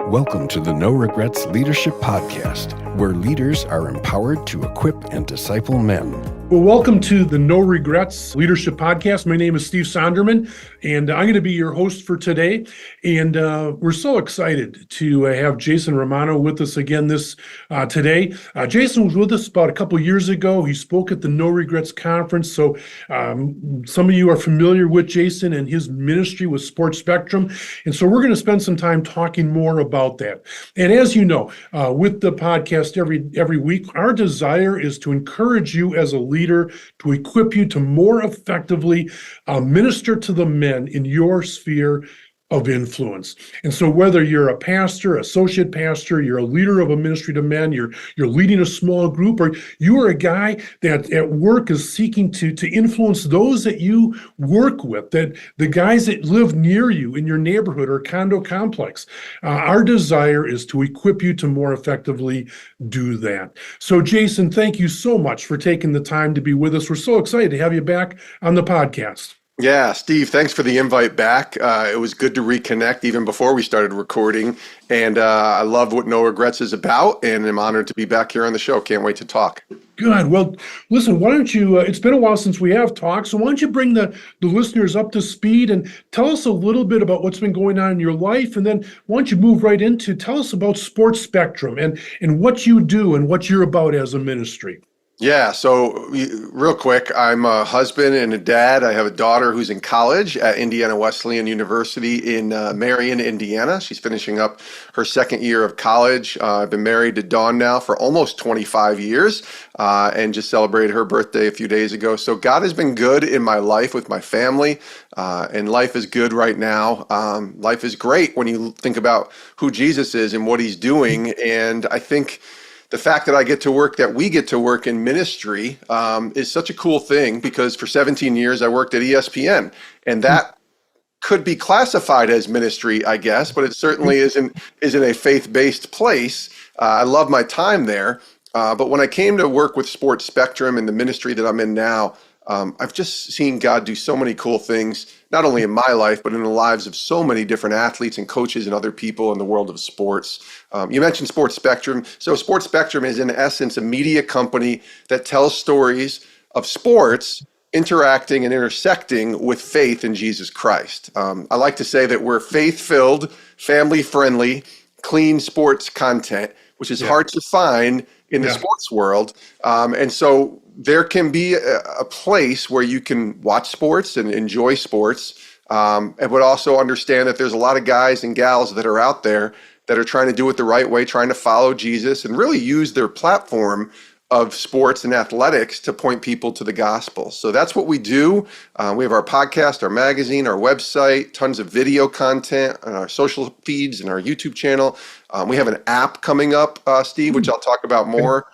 Welcome to the No Regrets Leadership Podcast, where leaders are empowered to equip and disciple men. Well, welcome to the No Regrets Leadership Podcast. My name is Steve Sonderman, and I'm going to be your host for today. And we're so excited to have Jason Romano with us again today. Jason was with us about a couple of years ago. He spoke at the No Regrets Conference. So some of you are familiar with Jason and his ministry with Sports Spectrum. And so we're going to spend some time talking more about that. And as you know, with the podcast every week, our desire is to encourage you as a leader, to equip you to more effectively minister to the men in your sphere of influence. And so whether you're a pastor, associate pastor, you're a leader of a ministry to men, you're leading a small group, or you are a guy that at work is seeking to influence those that you work with, that the guys that live near you in your neighborhood or condo complex, our desire is to equip you to more effectively do that. So Jason, thank you so much for taking the time to be with us. We're so excited to have you back on the podcast. Yeah, Steve, thanks for the invite back. It was good to reconnect even before we started recording. And I love what No Regrets is about, and I'm honored to be back here on the show. Can't wait to talk. Good. Well, listen, why don't you, it's been a while since we have talked, so why don't you bring the listeners up to speed and tell us a little bit about what's been going on in your life, and then why don't you move right into, tell us about Sports Spectrum and what you do and what you're about as a ministry. Yeah, so real quick, I'm a husband and a dad. I have a daughter who's in college at Indiana Wesleyan University in Marion, Indiana. She's finishing up her second year of college. I've been married to Dawn now for almost 25 years and just celebrated her birthday a few days ago. So God has been good in my life with my family, and life is good right now. Life is great when you think about who Jesus is and what he's doing. And I think the fact that we get to work in ministry is such a cool thing, because for 17 years I worked at ESPN, and that could be classified as ministry, I guess, but it certainly isn't a faith-based place. I love my time there, but when I came to work with Sports Spectrum and the ministry that I'm in now, I've just seen God do so many cool things, not only in my life, but in the lives of so many different athletes and coaches and other people in the world of sports. You mentioned Sports Spectrum. So Sports Spectrum is in essence a media company that tells stories of sports interacting and intersecting with faith in Jesus Christ. I like to say that we're faith-filled, family-friendly, clean sports content, which is hard to find in the sports world. And so there can be a place where you can watch sports and enjoy sports, but also understand that there's a lot of guys and gals that are out there that are trying to do it the right way, trying to follow Jesus and really use their platform of sports and athletics to point people to the gospel. So that's what we do. We have our podcast, our magazine, our website, tons of video content on our social feeds and our YouTube channel. We have an app coming up, Steve, which I'll talk about more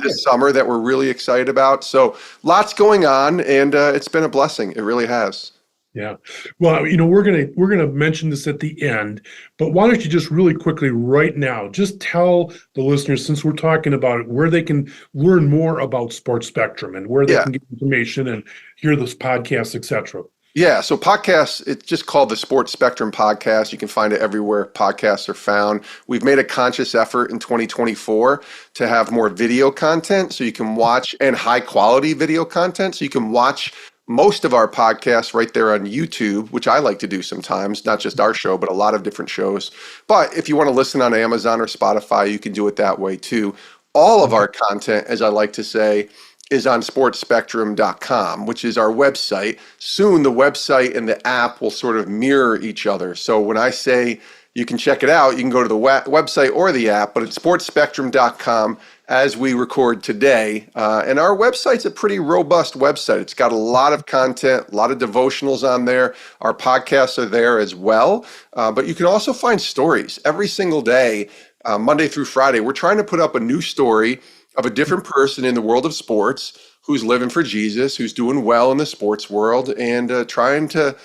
this summer that we're really excited about. So lots going on, and it's been a blessing. It really has. Yeah. Well, we're gonna mention this at the end, but why don't you just really quickly right now, just tell the listeners, since we're talking about it, where they can learn more about Sports Spectrum and where they can get information and hear this podcast, etc. Yeah, so podcasts, it's just called the Sports Spectrum Podcast. You can find it everywhere podcasts are found. We've made a conscious effort in 2024 to have more video content so you can watch, and high quality video content so you can watch most of our podcasts right there on YouTube, which I like to do sometimes, not just our show, but a lot of different shows. But if you want to listen on Amazon or Spotify, you can do it that way too. All of our content, as I like to say, is on sportspectrum.com, which is our website. Soon the website and the app will sort of mirror each other. So when I say you can check it out, you can go to the website or the app, but it's sportspectrum.com as we record today. And our website's a pretty robust website. It's got a lot of content, a lot of devotionals on there. Our podcasts are there as well. But you can also find stories every single day, Monday through Friday. We're trying to put up a new story of a different person in the world of sports who's living for Jesus, who's doing well in the sports world, and trying to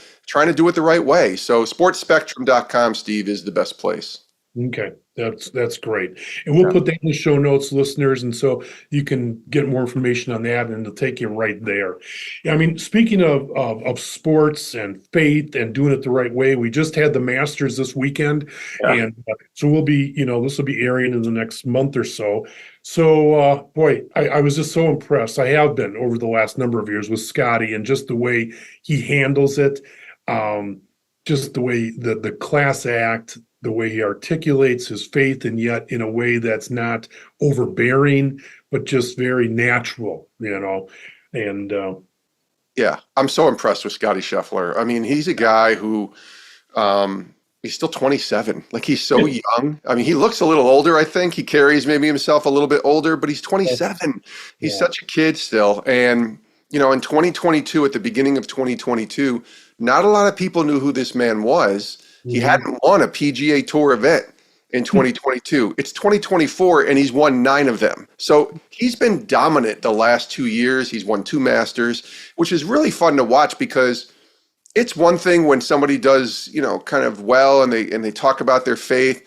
do it the right way. So sportspectrum.com, Steve, is the best place. Okay. That's great. And we'll Yeah. put that in the show notes, listeners, and so you can get more information on that, and it'll take you right there. Yeah, I mean, speaking of sports and faith and doing it the right way, we just had the Masters this weekend, Yeah. and so we'll be, this will be airing in the next month or so. So, boy, I was just so impressed. I have been over the last number of years with Scotty and just the way he handles it. Just the way the class act, the way he articulates his faith, and yet in a way that's not overbearing, but just very natural. And Yeah, I'm so impressed with Scotty Scheffler. I mean, he's a guy who he's still 27. Like, he's so young. I mean, he looks a little older, I think. He carries maybe himself a little bit older, but he's 27. He's Yeah. such a kid still. And, in 2022, at the beginning of 2022, not a lot of people knew who this man was. He hadn't won a PGA Tour event in 2022. It's 2024, and he's won 9 of them. So he's been dominant the last 2 years. He's won 2 Masters, which is really fun to watch, because it's one thing when somebody does, kind of well, and they talk about their faith,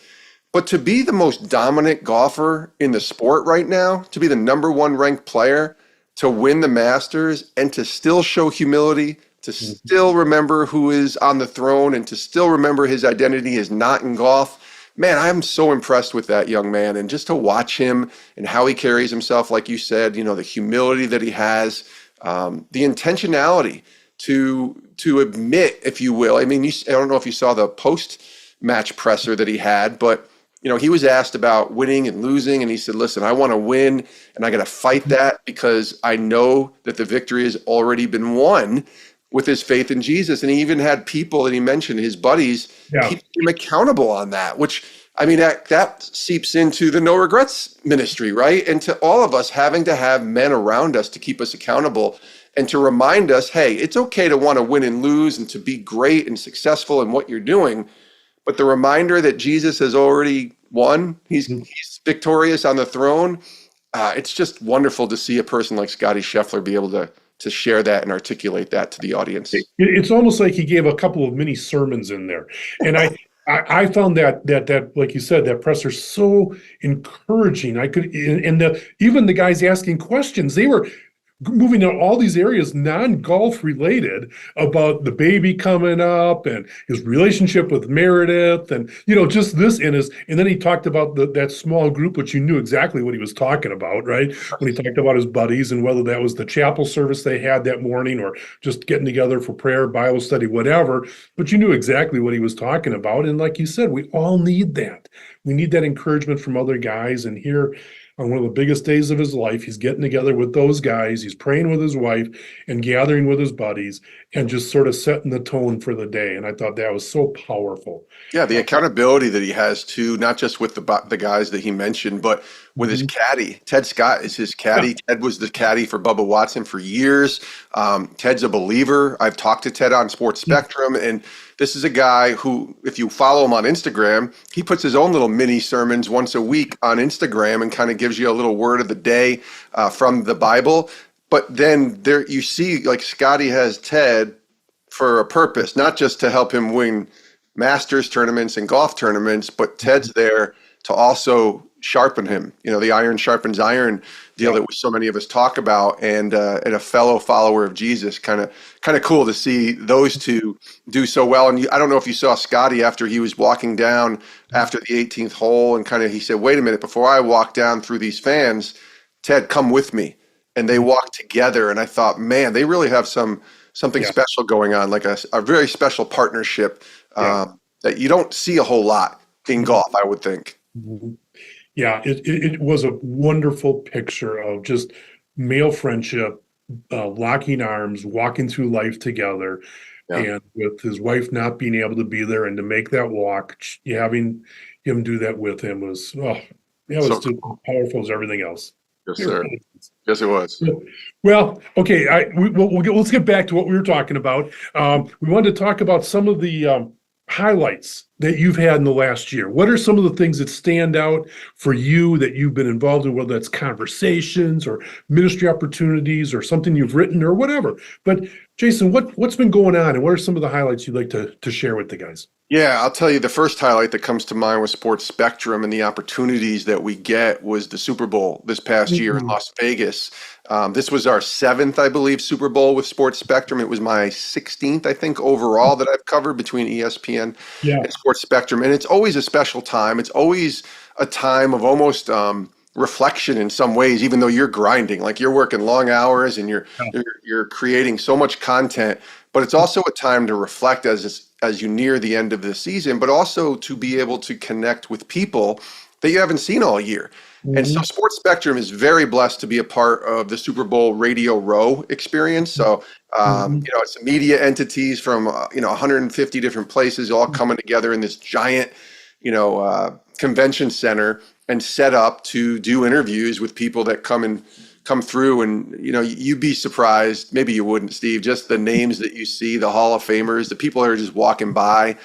but to be the most dominant golfer in the sport right now, to be the number 1 ranked player, to win the Masters, and to still show humility, to still remember who is on the throne, and to still remember his identity is not in golf. Man, I'm so impressed with that young man, and just to watch him and how he carries himself, like you said, the humility that he has, the intentionality to admit, if you will. I mean, I don't know if you saw the post-match presser that he had, but he was asked about winning and losing, and he said, listen, I want to win, and I got to fight that, because I know that the victory has already been won with his faith in Jesus. And he even had people that he mentioned, his buddies, keep him accountable on that, which, I mean, that seeps into the no regrets ministry, right? And to all of us having to have men around us to keep us accountable and to remind us, hey, it's okay to want to win and lose and to be great and successful in what you're doing. But the reminder that Jesus has already won, he's victorious on the throne. It's just wonderful to see a person like Scotty Scheffler be able to share that and articulate that to the audience. It's almost like he gave a couple of mini sermons in there. And I found that like you said, that presser so encouraging. Even the guys asking questions, they were moving on all these areas non-golf related, about the baby coming up and his relationship with Meredith, and just this and then he talked about that small group, which you knew exactly what he was talking about, right? When he talked about his buddies, and whether that was the chapel service they had that morning or just getting together for prayer, Bible study, whatever, but you knew exactly what he was talking about. And like you said, we all need that. We need that encouragement from other guys. And here, on one of the biggest days of his life, he's getting together with those guys, he's praying with his wife and gathering with his buddies, and just sort of setting the tone for the day. And I thought that was so powerful. Yeah, the accountability that he has too, not just with the guys that he mentioned, but with his caddy. Ted Scott is his caddy. Yeah. Ted was the caddy for Bubba Watson for years. Ted's a believer. I've talked to Ted on Sports Spectrum, and this is a guy who, if you follow him on Instagram, he puts his own little mini sermons once a week on Instagram and kind of gives you a little word of the day from the Bible. But then there you see, like, Scotty has Ted for a purpose, not just to help him win Masters tournaments and golf tournaments, but Ted's there to also sharpen him. The iron sharpens iron deal that so many of us talk about, and a fellow follower of Jesus. Kind of cool to see those two do so well. And I don't know if you saw Scotty after he was walking down after the 18th hole, and he said, wait a minute, before I walk down through these fans, Ted, come with me. And they walked together, and I thought, man, they really have something special going on, like a very special partnership that you don't see a whole lot in golf, I would think. Yeah, it was a wonderful picture of just male friendship, locking arms, walking through life together, and with his wife not being able to be there, and to make that walk, having him do that with him was, just as powerful as everything else. Yes, sir. Yes, it was. Well, okay. Let's get back to what we were talking about. We wanted to talk about some of the highlights that you've had in the last year. What are some of the things that stand out for you that you've been involved in, whether that's conversations or ministry opportunities or something you've written or whatever? But Jason, what's been going on, and what are some of the highlights you'd like to share with the guys? Yeah, I'll tell you, the first highlight that comes to mind with Sports Spectrum and the opportunities that we get was the Super Bowl this past year in Mhm. Las Vegas. This was our seventh, I believe, Super Bowl with Sports Spectrum. It was my 16th, I think, overall that I've covered between ESPN Yeah. and Sports Spectrum. And it's always a special time. It's always a time of almost reflection in some ways, even though you're grinding, like you're working long hours and you're creating so much content. But it's also a time to reflect as you near the end of the season, but also to be able to connect with people that you haven't seen all year. And so Mhm. Sports Spectrum is very blessed to be a part of the Super Bowl Radio Row experience. So, Mhm. it's media entities from, 150 different places all coming together in this giant, convention center and set up to do interviews with people that come through. And you'd be surprised, maybe you wouldn't, Steve, just the names that you see, the Hall of Famers, the people that are just walking by,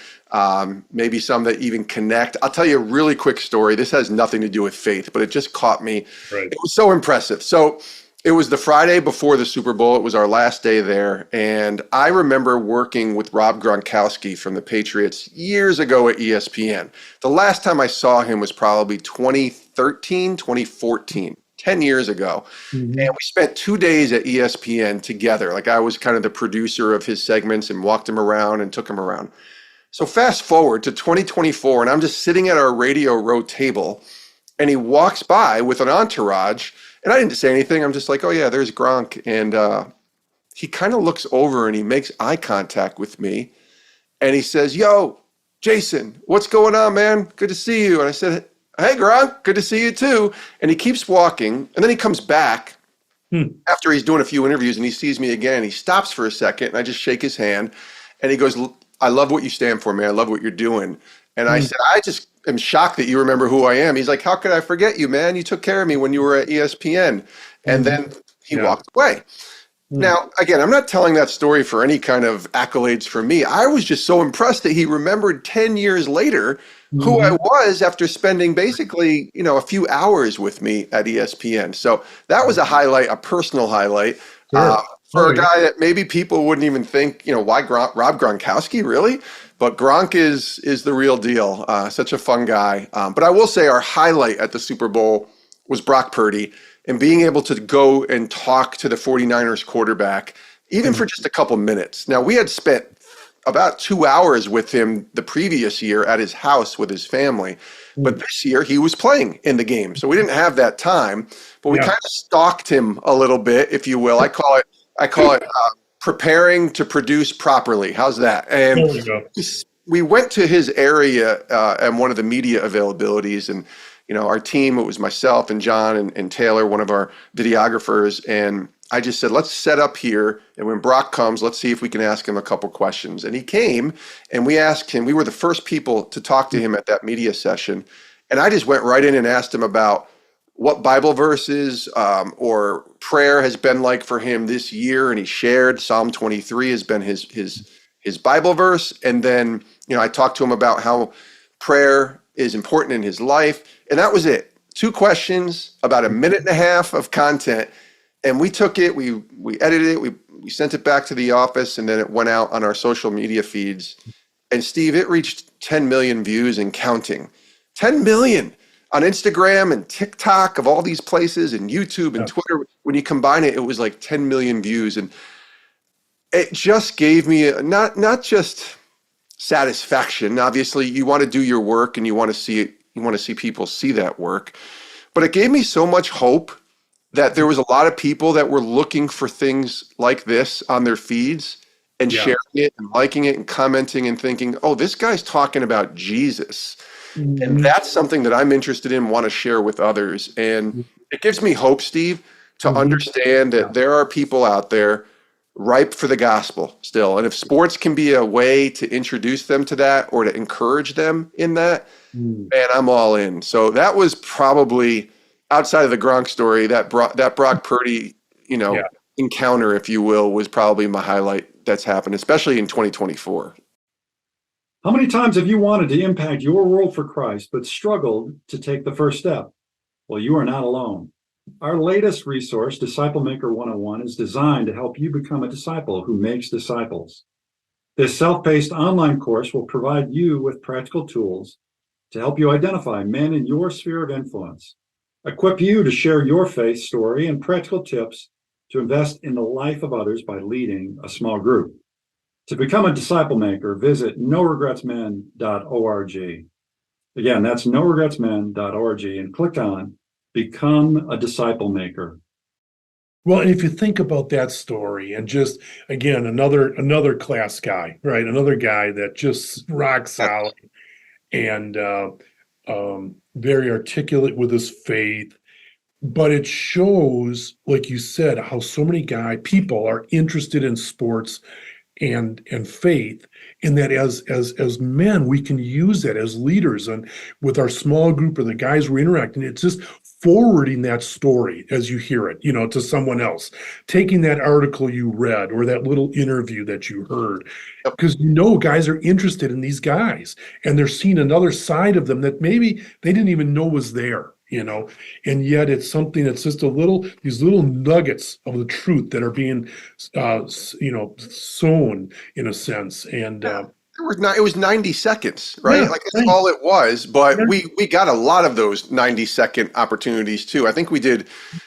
maybe some that even connect. I'll tell you a really quick story. This has nothing to do with faith, but it just caught me. Right. It was so impressive. So it was the Friday before the Super Bowl. It was our last day there. And I remember working with Rob Gronkowski from the Patriots years ago at ESPN. The last time I saw him was probably 2013, 2014, 10 years ago. And Mhm. we spent 2 days at ESPN together. Like I was kind of the producer of his segments and walked him around and took him around. So fast forward to 2024, and I'm just sitting at our Radio Row table, and he walks by with an entourage, and I didn't say anything. I'm just like, oh yeah, there's Gronk, and he kind of looks over and he makes eye contact with me, and he says, "Yo, Jason, what's going on, man? Good to see you." And I said, "Hey, Gronk, good to see you too." And he keeps walking, and then he comes back Hmm. after he's doing a few interviews, and he sees me again. He stops for a second, and I just shake his hand, and he goes, "I love what you stand for, man. I love what you're doing." And I Hmm. said, "I just am shocked that you remember who I am." He's like, "How could I forget you, man? You took care of me when you were at ESPN." And Mhm. then he Yeah. walked away. Hmm. Now, again, I'm not telling that story for any kind of accolades for me. I was just so impressed that he remembered 10 years later who I Mhm. was after spending basically, a few hours with me at ESPN. So that was a highlight, a personal highlight, uh, Sure. for Oh, a yeah. guy that maybe people wouldn't even think, why Rob Gronkowski, really? But Gronk is the real deal. Such a fun guy. But I will say our highlight at the Super Bowl was Brock Purdy and being able to go and talk to the 49ers quarterback, even Hmm. for just a couple minutes. Now, we had spent about 2 hours with him the previous year at his house with his family. But Hmm. this year he was playing in the game. So we didn't have that time, but we Yeah. kind of stalked him a little bit, if you will. I call it preparing to produce properly. How's that? And There we go. we went to his area and one of the media availabilities, and our team, it was myself and John and Taylor, one of our videographers, and I just said, let's set up here, and when Brock comes, let's see if we can ask him a couple questions. And he came, and we asked him. We were the first people to talk to him at that media session, and I just went right in and asked him about what Bible verses or prayer has been like for him this year, and he shared Psalm 23 has been his Bible verse. And then I talked to him about how prayer is important in his life, and that was it. Two questions, about a minute and a half of content, and we took it, we edited it, we sent it back to the office, and then it went out on our social media feeds. And Steve, it reached 10 million views and counting. 10 million on Instagram and TikTok, of all these places, and YouTube and Yeah. Twitter. When you combine it, it was like 10 million views, and it just gave me not just satisfaction. Obviously, you want to do your work and you want to see it, you want to see people see that work, but it gave me so much hope that there was a lot of people that were looking for things like this on their feeds and Yeah. sharing it and liking it and commenting and thinking, oh, this guy's talking about Jesus. And Mhm. that's something that I'm interested in, want to share with others. And it gives me hope, Steve, to Mhm. understand Yeah. that there are people out there ripe for the gospel still. And if sports can be a way to introduce them to that or to encourage them in that, Mm. man, I'm all in. So that was probably outside of the Gronk story, that Brock Purdy, Yeah. encounter, if you will, was probably my highlight that's happened, especially in 2024. How many times have you wanted to impact your world for Christ, but struggled to take the first step? Well, you are not alone. Our latest resource, Disciple Maker 101, is designed to help you become a disciple who makes disciples. This self-paced online course will provide you with practical tools to help you identify men in your sphere of influence, equip you to share your faith story, and practical tips to invest in the life of others by leading a small group. To become a disciple maker, visit noregretsmen.org. Again, that's noregretsmen.org, and click on Become a Disciple Maker. Well, and if you think about that story and just again another class guy, right? Another guy that just rock solid and very articulate with his faith. But it shows, like you said, how so many people are interested in sports and faith, in that as men we can use that as leaders and with our small group or the guys we're interacting. It's just forwarding that story as you hear it, to someone else, taking that article you read or that little interview that you heard, because guys are interested in these guys and they're seeing another side of them that maybe they didn't even know was there. And yet it's something that's just these little nuggets of the truth that are being, sown in a sense. And it was 90 seconds, right? Yeah, Like that's right. all it was. But Yeah. we got a lot of those 90-second opportunities too. I think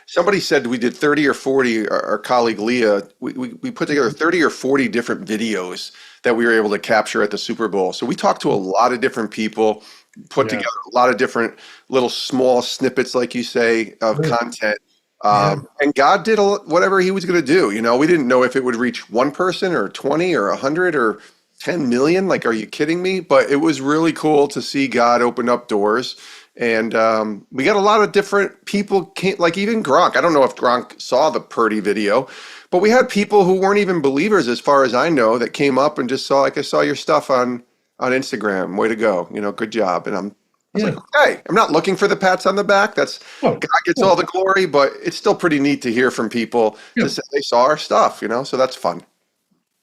somebody said we did 30 or 40, our colleague Leah, we put together 30 or 40 different videos that we were able to capture at the Super Bowl. So we talked to a lot of different people, put Yeah. together a lot of different little small snippets, like you say, of Right. content. Yeah. And God did whatever he was going to do. We didn't know if it would reach one person or 20 or 100 or 10 million. Like, are you kidding me? But it was really cool to see God open up doors. And we got a lot of different people, like even Gronk. I don't know if Gronk saw the Purdy video, but we had people who weren't even believers, as far as I know, that came up and just saw, like, I saw your stuff on Instagram. Way to go. Good job. And I was Yeah. like, okay, I'm not looking for the pats on the back. God gets all the glory, but it's still pretty neat to hear from people to say they saw our stuff, so that's fun.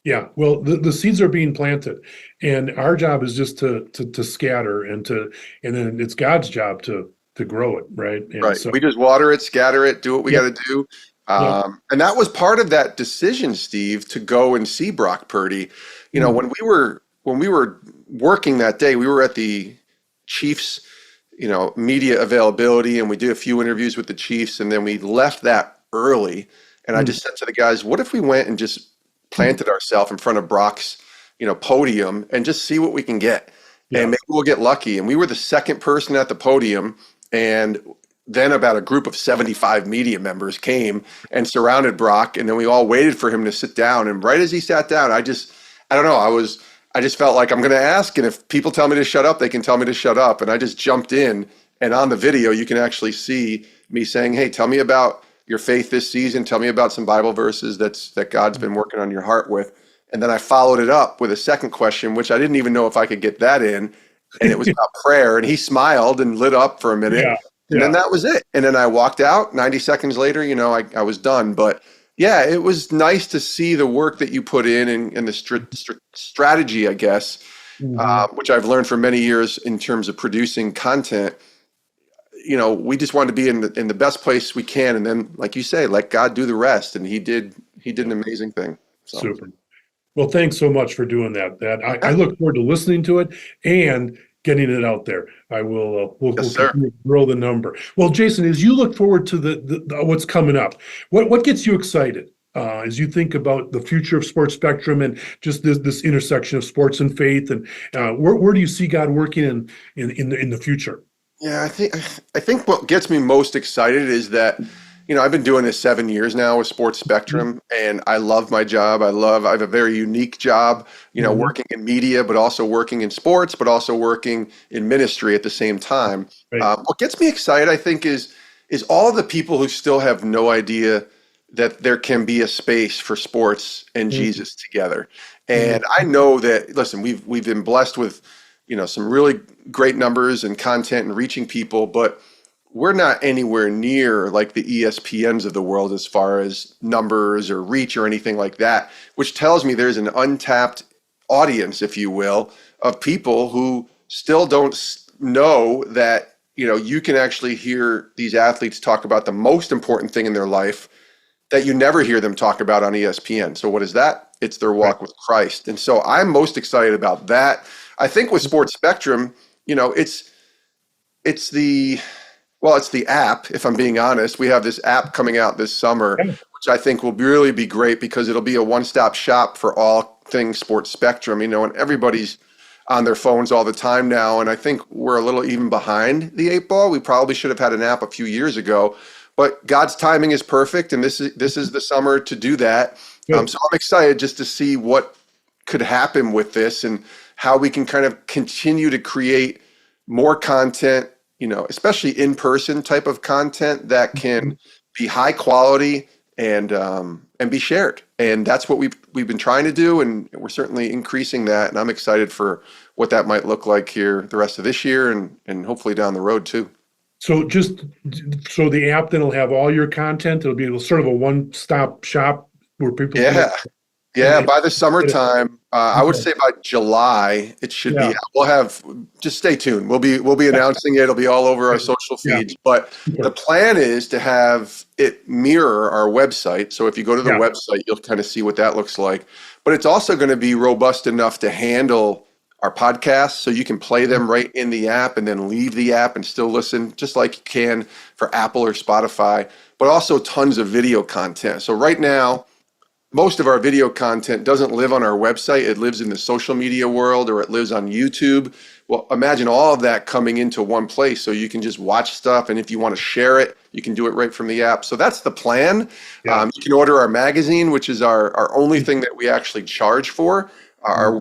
Yeah, well, the seeds are being planted, and our job is just to scatter and then it's God's job to grow it, right? And Right. so, We just water it, scatter it, do what we yeah, got to do. yeah, And that was part of that decision, Steve, to go and see Brock Purdy. When we were working that day, we were at the Chiefs, media availability, and we did a few interviews with the Chiefs, and then we left that early. And I just said to the guys, what if we went and just planted ourselves in front of Brock's, podium and just see what we can get, and yeah, maybe we'll get lucky. And we were the second person at the podium, and then about a group of 75 media members came and surrounded Brock, and then we all waited for him to sit down. And right as he sat down, I don't know, I just felt like I'm going to ask, and if people tell me to shut up, they can tell me to shut up. And I just jumped in, and on the video, you can actually see me saying, hey, tell me about your faith this season. Tell me about some Bible verses that God's been working on your heart with. And then I followed it up with a second question, which I didn't even know if I could get that in. And it was about prayer. And he smiled and lit up for a minute. yeah, And then yeah, that was it. And then I walked out. 90 seconds later, I was done. But yeah, it was nice to see the work that you put in and the strategy, I guess, which I've learned for many years in terms of producing content. We just wanted to be in the best place we can, and then, like you say, let God do the rest. And He did an amazing thing. So. super. Well, thanks so much for doing that. I look forward to listening to it and getting it out there. I will. We'll Sir. continue to grow the number. Well, Jason, as you look forward to the what's coming up, what gets you excited as you think about the future of Sports Spectrum and just this intersection of sports and faith, and where do you see God working in the future? Yeah, I think what gets me most excited is that, I've been doing this 7 years now with Sports Spectrum, and I love my job. I have a very unique job, working in media, but also working in sports, but also working in ministry at the same time. Right. What gets me excited, I think, is all the people who still have no idea that there can be a space for sports and Jesus together. And I know that, listen, we've been blessed with, some really great numbers and content and reaching people, but we're not anywhere near like the ESPNs of the world as far as numbers or reach or anything like that, which tells me there's an untapped audience, if you will, of people who still don't know that, you can actually hear these athletes talk about the most important thing in their life that you never hear them talk about on ESPN. So what is that? it's their walk with Christ. And so I'm most excited about that. I think with Sports Spectrum, it's the it's the app, if I'm being honest. We have this app coming out this summer, which I think will really be great because it'll be a one-stop shop for all things Sports Spectrum, and everybody's on their phones all the time now. And I think we're a little even behind the eight ball. We probably should have had an app a few years ago, but God's timing is perfect. And this is the summer to do that. So I'm excited just to see what could happen with this and how we can kind of continue to create more content, especially in-person type of content that can be high quality and be shared. And that's what we've been trying to do, and we're certainly increasing that. And I'm excited for what that might look like here the rest of this year and hopefully down the road too. So the app then will have all your content. It'll be sort of a one-stop shop where people. Yeah, by the summertime, I would say by July, it should be. We'll have, just stay tuned. We'll be announcing it. It'll be all over our social feeds. But the plan is to have it mirror our website. So if you go to the website, you'll kind of see what that looks like. But it's also going to be robust enough to handle our podcasts, so you can play them right in the app and then leave the app and still listen, just like you can for Apple or Spotify, but also tons of video content. So right now, most of our video content doesn't live on our website. It lives in the social media world, or it lives on YouTube. Well, imagine all of that coming into one place so you can just watch stuff. And if you want to share it, you can do it right from the app. So that's the plan. You can order our magazine, which is our only thing that we actually charge for, our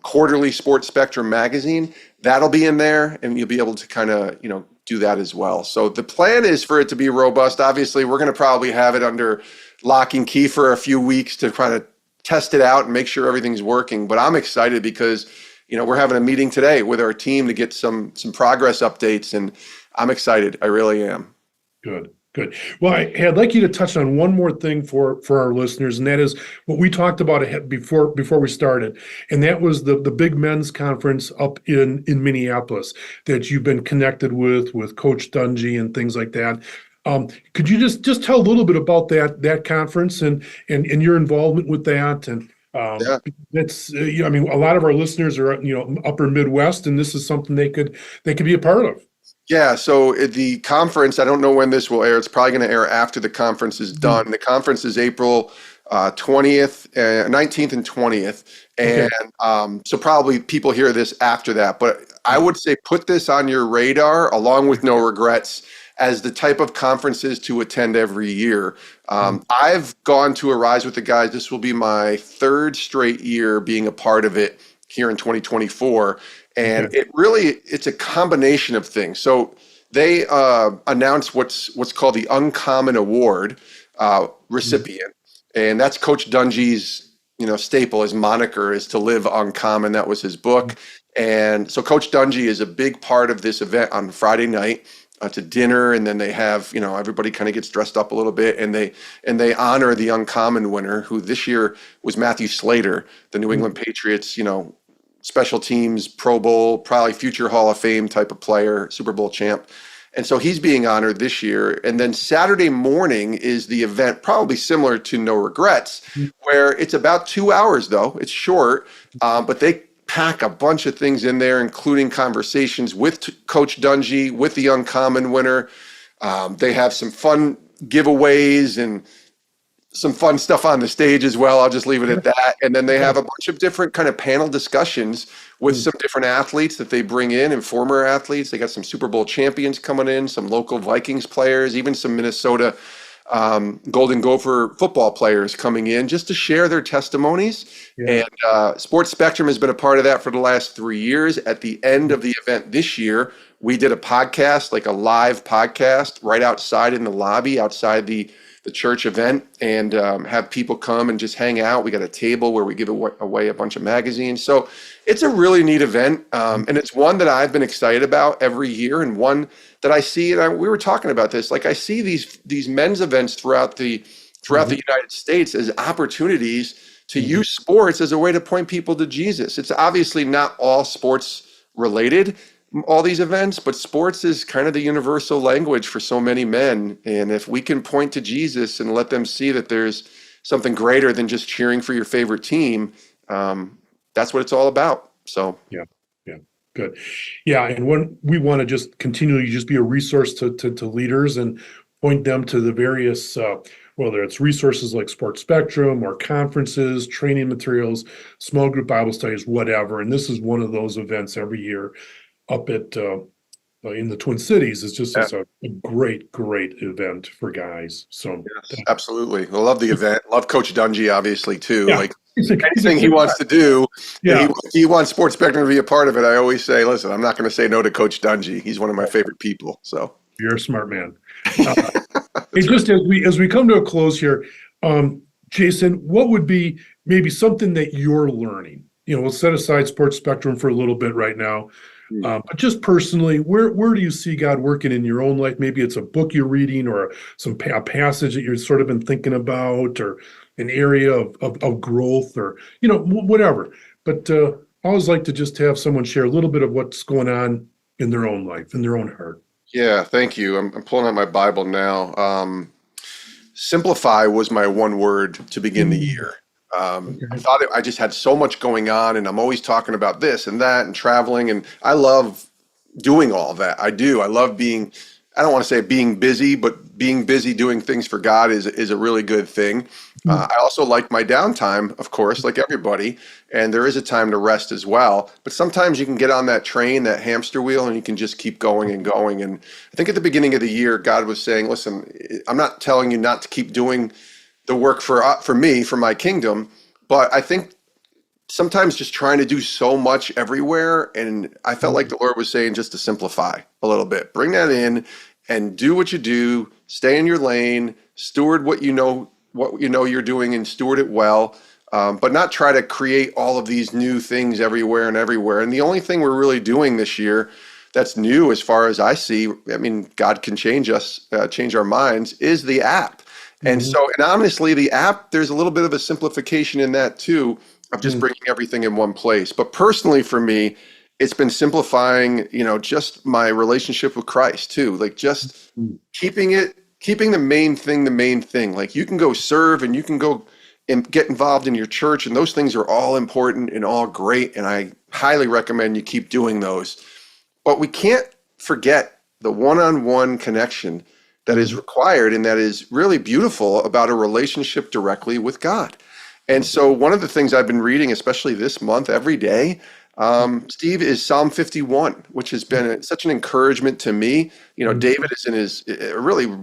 quarterly Sports Spectrum magazine. That'll be in there, and you'll be able to kind of, do that as well. So the plan is for it to be robust. Obviously, we're going to probably have it under lock and key for a few weeks to kind of test it out and make sure everything's working. But I'm excited because, we're having a meeting today with our team to get some progress updates, and I'm excited. I really am. Good. Well, I'd like you to touch on one more thing for our listeners, and that is what we talked about before we started, and that was the big men's conference up in Minneapolis that you've been connected with Coach Dungy and things like that. Could you just tell a little bit about that conference and your involvement with that? And that's a lot of our listeners are upper Midwest, and this is something they could be a part of. Yeah, so at the conference, I don't know when this will air. It's probably going to air after the conference is done. The conference is April 20th, 19th and 20th. And so probably people hear this after that. But I would say put this on your radar along with No Regrets as the type of conferences to attend every year. I've gone to Arise with the Guys. This will be my third straight year being a part of it here in 2024. And it's a combination of things. So they announced what's called the Uncommon Award recipient. And that's Coach Dungy's, staple, his moniker is to live uncommon. That was his book. And so Coach Dungy is a big part of this event on Friday night. It's a dinner, and then they have, everybody kind of gets dressed up a little bit, and they honor the Uncommon winner, who this year was Matthew Slater, the New England Patriots, special teams, Pro Bowl, probably future Hall of Fame type of player, Super Bowl champ. And so he's being honored this year. And then Saturday morning is the event, probably similar to No Regrets, where it's about 2 hours, though. It's short, but they pack a bunch of things in there, including conversations with Coach Dungy, with the Uncommon winner. They have some fun giveaways and some fun stuff on the stage as well. I'll just leave it at that. And then they have a bunch of different kind of panel discussions with some different athletes that they bring in and former athletes. They got some Super Bowl champions coming in, some local Vikings players, even some Minnesota Golden Gopher football players coming in just to share their testimonies. And Sports Spectrum has been a part of that for the last 3 years. At the end of the event this year, we did a podcast, like a live podcast right outside in the lobby, outside the church event, and have people come and just hang out. We got a table where we give away a bunch of magazines. So it's a really neat event. And it's one that I've been excited about every year, and one that I see, and we were talking about this, like I see these men's events throughout the United States as opportunities to use sports as a way to point people to Jesus. It's obviously not all sports related, all these events, but sports is kind of the universal language for so many men. And if we can point to Jesus and let them see that there's something greater than just cheering for your favorite team. That's what it's all about. So Yeah. Yeah. Good. Yeah. And when we want to just continually just be a resource to leaders and point them to the various, whether it's resources like Sports Spectrum or conferences, training materials, small group Bible studies, whatever. And this is one of those events every year up at in the Twin Cities. It's a great, great event for guys. So yes, absolutely. I love the event. Love Coach Dungy, obviously, too. yeah, Like he's anything he wants to do, yeah, he wants Sports Spectrum to be a part of it. I always say, listen, I'm not going to say no to Coach Dungy. He's one of my favorite people. So you're a smart man. Hey, that's right. just as we come to a close here, Jason, what would be maybe something that you're learning? We'll set aside Sports Spectrum for a little bit right now. But just personally, where do you see God working in your own life? Maybe it's a book you're reading or a passage that you've sort of been thinking about or an area of growth or, whatever. But I always like to just have someone share a little bit of what's going on in their own life, in their own heart. Yeah, thank you. I'm pulling out my Bible now. Simplify was my one word to begin the year. I Okay. thought I just had so much going on, and I'm always talking about this and that and traveling, and I love doing all that. I do. I love being, I don't want to say being busy, but being busy doing things for God is a really good thing. I also like my downtime, of course, like everybody, and there is a time to rest as well. But sometimes you can get on that train, that hamster wheel, and you can just keep going and going. And I think at the beginning of the year, God was saying, listen, I'm not telling you not to keep doing the work for me, for my kingdom, but I think sometimes just trying to do so much everywhere. And I felt like the Lord was saying just to simplify a little bit, bring that in and do what you do, stay in your lane, steward what you know you're doing and steward it well. But not try to create all of these new things everywhere and everywhere. And the only thing we're really doing this year that's new as far as I see, I mean, God can change us, change our minds, is the app. And Mhm. so, and honestly, the app, there's a little bit of a simplification in that too, of just Mhm. bringing everything in one place. But personally, for me, it's been simplifying, just my relationship with Christ too. Like just keeping the main thing. Like you can go serve and you can go and get involved in your church, and those things are all important and all great. And I highly recommend you keep doing those. But we can't forget the one-on-one connection that is Mhm. required and that is really beautiful about a relationship directly with God. And so one of the things I've been reading, especially this month, every day, Steve, is Psalm 51, which has been such an encouragement to me. David is in his really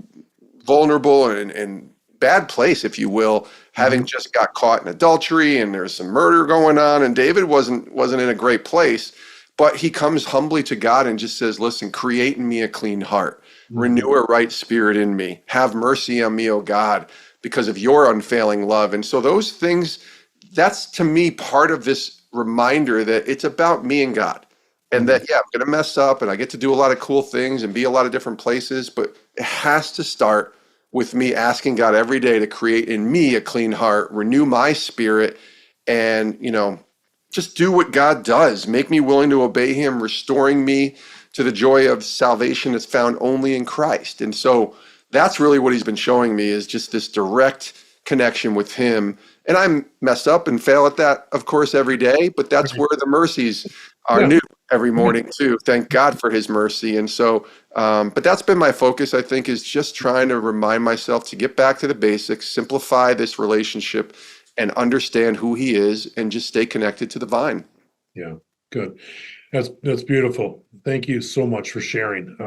vulnerable and bad place, if you will, having Mhm. just got caught in adultery and there's some murder going on, and David wasn't in a great place, but he comes humbly to God and just says, "Listen, create in me a clean heart, renew Mhm. a right spirit in me, have mercy on me, O God, because of your unfailing love." And so those things, that's to me part of this reminder that it's about me and God. And Mhm. that, yeah, I'm going to mess up and I get to do a lot of cool things and be a lot of different places, but it has to start with me asking God every day to create in me a clean heart, renew my spirit, and, just do what God does. Make me willing to obey him, restoring me to the joy of salvation that's found only in Christ. And so that's really what he's been showing me, is just this direct connection with him. And I'm messed up and fail at that, of course, every day, but that's Right. where the mercies are Yeah. new every Right. morning too. Thank God for his mercy. And so, but that's been my focus, I think, is just trying to remind myself to get back to the basics, simplify this relationship and understand who he is and just stay connected to the vine. Yeah. Good. That's beautiful. Thank you so much for sharing.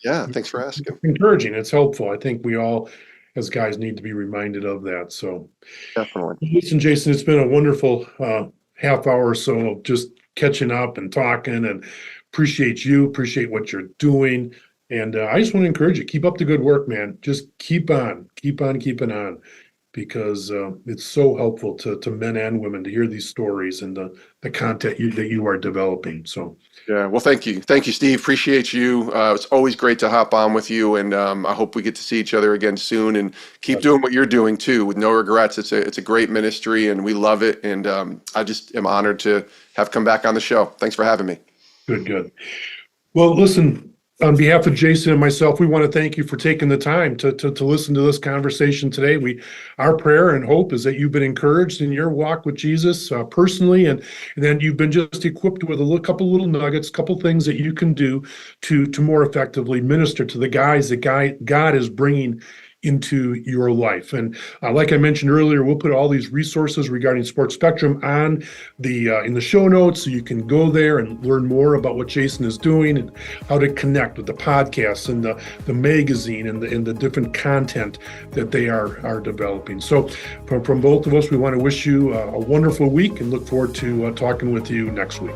Yeah, thanks for asking. Encouraging. It's helpful. I think we all, as guys, need to be reminded of that. So, Definitely. listen, Jason, it's been a wonderful half hour or so of just catching up and talking, and appreciate you, appreciate what you're doing. And I just want to encourage you, keep up the good work, man. Just keep on keeping on, because it's so helpful to men and women to hear these stories and the content that you are developing. So, Yeah, well, thank you. Thank you, Steve. Appreciate you. It's always great to hop on with you, and I hope we get to see each other again soon. And keep doing what you're doing too, with no regrets. It's a great ministry, and we love it. And I just am honored to have come back on the show. Thanks for having me. good. Well, listen. On behalf of Jason and myself, we want to thank you for taking the time to listen to this conversation today. Our prayer and hope is that you've been encouraged in your walk with Jesus personally, and then you've been just equipped with couple little nuggets, couple things that you can do to more effectively minister to the guys that God is bringing into your life. And like I mentioned earlier, we'll put all these resources regarding Sports Spectrum on in the show notes, so you can go there and learn more about what Jason is doing and how to connect with the podcasts and the magazine and the different content that they are developing. So from both of us, we want to wish you a wonderful week and look forward to talking with you next week.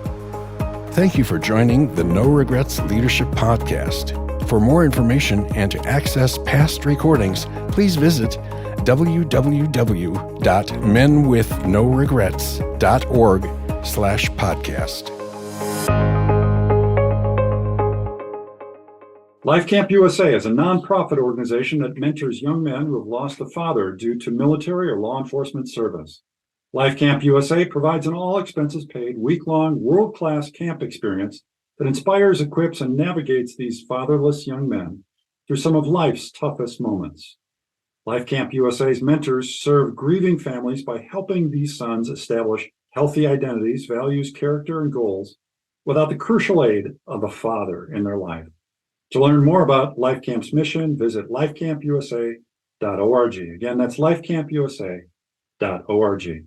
Thank you for joining the No Regrets Leadership Podcast. For more information and to access past recordings, please visit www.menwithnoregrets.org/podcast. Life Camp USA is a nonprofit organization that mentors young men who have lost a father due to military or law enforcement service. Life Camp USA provides an all-expenses-paid, week-long, world-class camp experience that inspires, equips, and navigates these fatherless young men through some of life's toughest moments. Life Camp USA's mentors serve grieving families by helping these sons establish healthy identities, values, character, and goals without the crucial aid of a father in their life. To learn more about Life Camp's mission, visit lifecampusa.org. Again, that's lifecampusa.org.